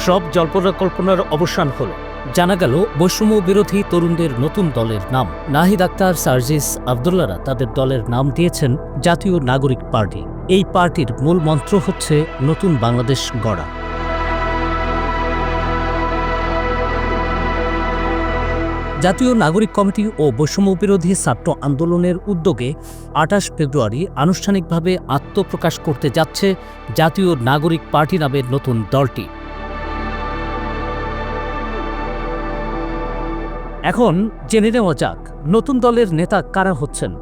সব জল্পনা কল্পনার অবসান হলো। জানা গেল বৈষম্য বিরোধী তরুণদের নতুন দলের নাম। নাহিদ আক্তার, সার্জিস আব্দুল্লাহরা তাদের দলের নাম দিয়েছেন জাতীয় নাগরিক পার্টি। এই পার্টির মূল মন্ত্র হচ্ছে নতুন বাংলাদেশ গড়া। জাতীয় নাগরিক কমিটি ও বৈষম্য বিরোধী ছাত্র আন্দোলনের উদ্যোগে ২৮ ফেব্রুয়ারি আনুষ্ঠানিকভাবে আত্মপ্রকাশ করতে যাচ্ছে জাতীয় নাগরিক পার্টি নামের নতুন দলটি। এখন জেনে নেওয়া যাক নতুন দলের নেতা কারা হচ্ছেন।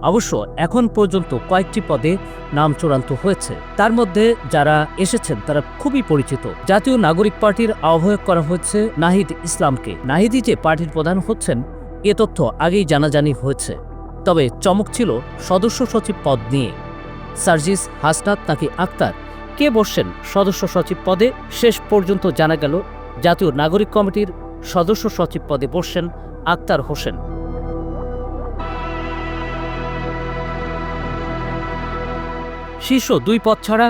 অবশ্য এখন পর্যন্ত কয়েকটি পদে নাম চূড়ান্ত হয়েছে। তার মধ্যে যারা এসেছেন তারা খুবই পরিচিত। জাতীয় নাগরিক পার্টির আহ্বায়ক করা হয়েছে নাহিদ ইসলামকে। নাহিদই যে পার্টির প্রধান হচ্ছেন এ তথ্য আগেই জানাজানি হয়েছে। তবে চমক ছিল সদস্য সচিব পদ নিয়ে। সার্জিস, হাসনাত নাকি আক্তার, কে বসছেন সদস্য সচিব পদে? শেষ পর্যন্ত জানা গেল জাতীয় নাগরিক কমিটির সদস্য সচিব পদে বসছেন আক্তার হোসেন। শীর্ষ ২ পদ ছাড়া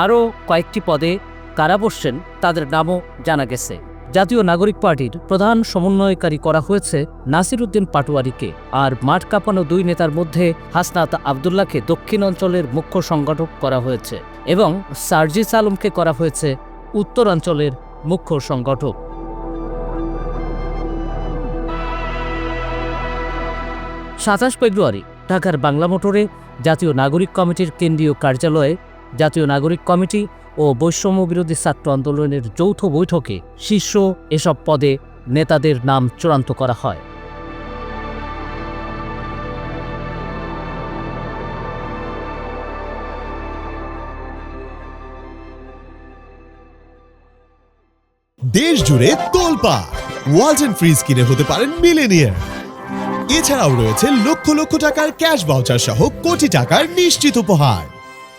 আরও কয়েকটি পদে কারা বসছেন তাদের নামও জানা গেছে। জাতীয় নাগরিক পার্টির প্রধান সমন্বয়কারী করা হয়েছে নাসির উদ্দিন পাটোয়ারিকে, আর মাঠ কাঁপানো ২ নেতার মধ্যে হাসনাত আব্দুল্লাহকে দক্ষিণ অঞ্চলের মুখ্য সংগঠক করা হয়েছে এবং সার্জিস আলমকে করা হয়েছে উত্তরাঞ্চলের মুখ্য সংগঠক। সাতাশ ফেব্রুয়ারি ঢাকার বাংলা মোটরে জাতীয় নাগরিক কমিটির কেন্দ্রীয় কার্যালয়ে জাতীয় নাগরিক কমিটি ও বৈষম্য বিরোধী ছাত্র আন্দোলনের যৌথ বৈঠকে শীর্ষ এসব পদে নেতাদের নাম চূড়ান্ত করা হয়। দেশ জুড়ে তোলপাড়, ওয়ালটন ফ্রিজ কিনে হতে পারেন মিলেনিয়ার। এছাড়াও রয়েছে লক্ষ লক্ষ টাকার ক্যাশ ভাউচার সহ কোটি টাকার নিশ্চিত উপহার।